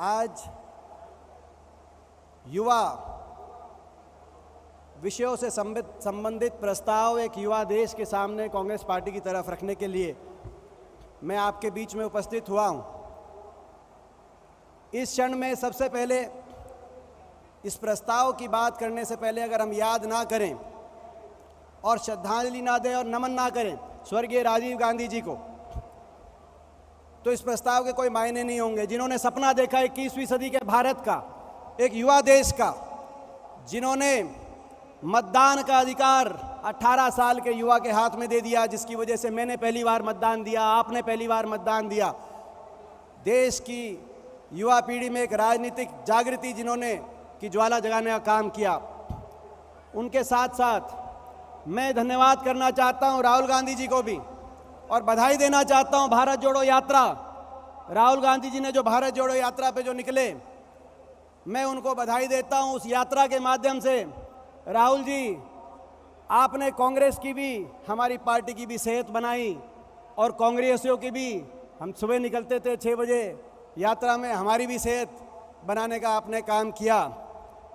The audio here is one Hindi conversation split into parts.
आज युवा विषयों से संबंधित प्रस्ताव एक युवा देश के सामने कांग्रेस पार्टी की तरफ रखने के लिए मैं आपके बीच में उपस्थित हुआ हूं। इस क्षण में सबसे पहले इस प्रस्ताव की बात करने से पहले अगर हम याद ना करें और श्रद्धांजलि ना दें और नमन ना करें स्वर्गीय राजीव गांधी जी को, तो इस प्रस्ताव के कोई मायने नहीं होंगे। जिन्होंने सपना देखा 21वीं सदी के भारत का, एक युवा देश का, जिन्होंने मतदान का अधिकार 18 साल के युवा के हाथ में दे दिया, जिसकी वजह से मैंने पहली बार मतदान दिया, आपने पहली बार मतदान दिया। देश की युवा पीढ़ी में एक राजनीतिक जागृति जिन्होंने की ज्वाला जगाने का काम किया, उनके साथ साथ मैं धन्यवाद करना चाहता हूं राहुल गांधी जी को भी और बधाई देना चाहता हूं। भारत जोड़ो यात्रा, राहुल गांधी जी ने जो भारत जोड़ो यात्रा पे जो निकले, मैं उनको बधाई देता हूं। उस यात्रा के माध्यम से राहुल जी, आपने कांग्रेस की भी, हमारी पार्टी की भी सेहत बनाई और कांग्रेसियों की भी, हम सुबह निकलते थे 6 बजे यात्रा में, हमारी भी सेहत बनाने का आपने काम किया।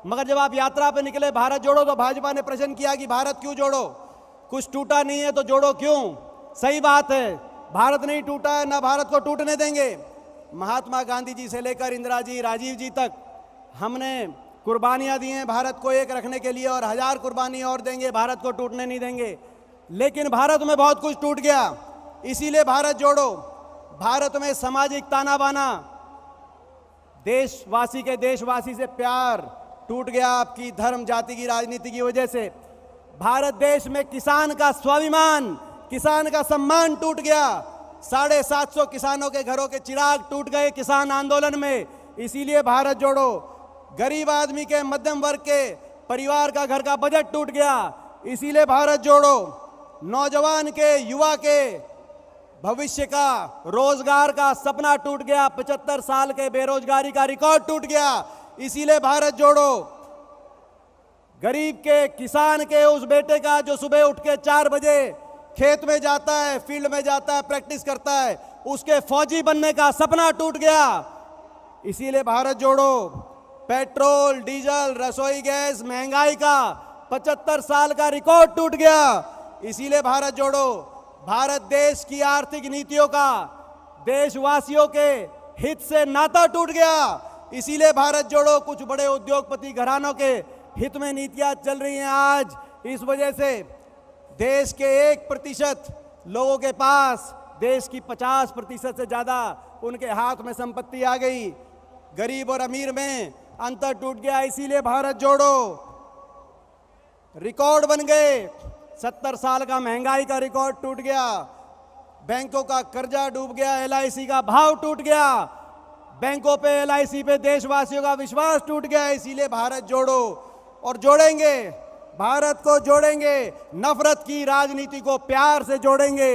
मगर जब आप यात्रा पे निकले भारत जोड़ो, तो भाजपा ने प्रश्न किया कि भारत क्यों जोड़ो, कुछ टूटा नहीं है तो जोड़ो क्यों। सही बात है, भारत नहीं टूटा है, ना भारत को टूटने देंगे। महात्मा गांधी जी से लेकर इंदिरा जी, राजीव जी तक हमने कुर्बानियां दी हैं भारत को एक रखने के लिए, और 1000 कुर्बानी और देंगे, भारत को टूटने नहीं देंगे। लेकिन भारत में बहुत कुछ टूट गया, इसीलिए भारत जोड़ो। भारत में सामाजिक ताना बाना, देशवासी के देशवासी से प्यार टूट गया आपकी धर्म जाति की राजनीति की वजह से। भारत देश में किसान का स्वाभिमान, किसान का सम्मान टूट गया। 750 किसानों के घरों के चिराग टूट गए किसान आंदोलन में, इसीलिए भारत जोड़ो। गरीब आदमी के, मध्यम वर्ग के परिवार का घर का बजट टूट गया, इसीलिए भारत जोड़ो। नौजवान के, युवा के भविष्य का, रोजगार का सपना टूट गया। 75 साल के बेरोजगारी का रिकॉर्ड टूट गया, इसीलिए भारत जोड़ो। गरीब के, किसान के उस बेटे का जो सुबह उठ के 4 बजे खेत में जाता है, फील्ड में जाता है, प्रैक्टिस करता है, उसके फौजी बनने का सपना टूट गया, इसीलिए भारत जोड़ो। पेट्रोल, डीजल, रसोई गैस महंगाई का 75 साल का रिकॉर्ड टूट गया, इसीलिए भारत जोड़ो। भारत देश की आर्थिक नीतियों का देशवासियों के हित से नाता टूट गया, इसीलिए भारत जोड़ो। कुछ बड़े उद्योगपति घरानों के हित में नीतियां चल रही हैं आज, इस वजह से देश के 1% लोगों के पास देश की 50% से ज्यादा उनके हाथ में संपत्ति आ गई। गरीब और अमीर में अंतर टूट गया, इसीलिए भारत जोड़ो। रिकॉर्ड बन गए, 70 साल का महंगाई का रिकॉर्ड टूट गया, बैंकों का कर्जा डूब गया, LIC का भाव टूट गया, बैंकों पे, LIC पे देशवासियों का विश्वास टूट गया, इसीलिए भारत जोड़ो। और जोड़ेंगे, भारत को जोड़ेंगे, नफरत की राजनीति को प्यार से जोड़ेंगे।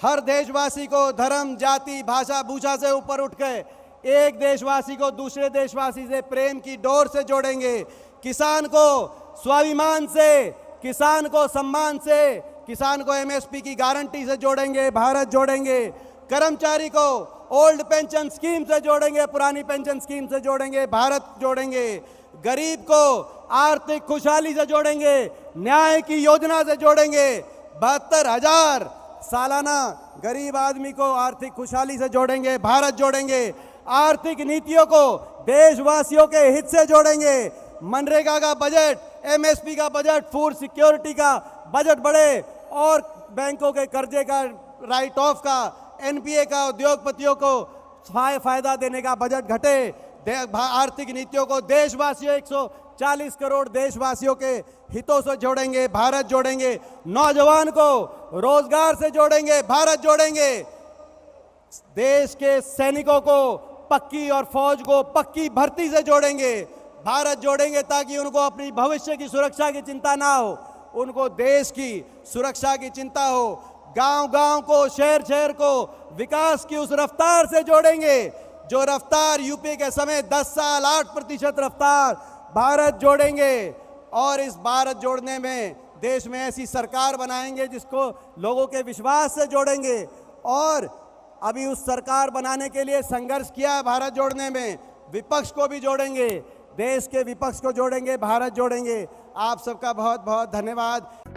हर देशवासी को धर्म, जाति, भाषा, भूषा से ऊपर उठ के एक देशवासी को दूसरे देशवासी से प्रेम की डोर से जोड़ेंगे। किसान को स्वाभिमान से, किसान को सम्मान से, किसान को MSP की गारंटी से जोड़ेंगे, भारत जोड़ेंगे। कर्मचारी को ओल्ड पेंशन स्कीम से जोड़ेंगे, पुरानी पेंशन स्कीम से जोड़ेंगे, भारत जोड़ेंगे। गरीब को आर्थिक खुशहाली से जोड़ेंगे, न्याय की योजना से जोड़ेंगे। 72,000 सालाना गरीब आदमी को आर्थिक खुशहाली से जोड़ेंगे, भारत जोड़ेंगे। आर्थिक नीतियों को देशवासियों के हित से जोड़ेंगे। मनरेगा का बजट, MSP का बजट, फूड सिक्योरिटी का बजट बढ़े और बैंकों के कर्जे का, राइट ऑफ का, NPA का उद्योगपतियों को फायदा देने का बजट घटे। आर्थिक नीतियों को देशवासियों, 140 करोड़ देशवासियों के हितों से जोड़ेंगे, भारत जोड़ेंगे। नौजवान को रोजगार से जोड़ेंगे, भारत जोड़ेंगे। देश के सैनिकों को पक्की और फौज को पक्की भर्ती से जोड़ेंगे, भारत जोड़ेंगे, ताकि उनको अपनी भविष्य की सुरक्षा की चिंता ना हो, उनको देश की सुरक्षा की चिंता हो। गांव-गांव को, शहर-शहर को विकास की उस रफ्तार से जोड़ेंगे जो रफ्तार यूपी के समय 10 साल 8% रफ्तार, भारत जोड़ेंगे। और इस भारत जोड़ने में देश में ऐसी सरकार बनाएंगे जिसको लोगों के विश्वास से जोड़ेंगे। और अभी उस सरकार बनाने के लिए संघर्ष किया है भारत जोड़ने में, विपक्ष को भी जोड़ेंगे, देश के विपक्ष को जोड़ेंगे, भारत जोड़ेंगे। आप सबका बहुत बहुत धन्यवाद।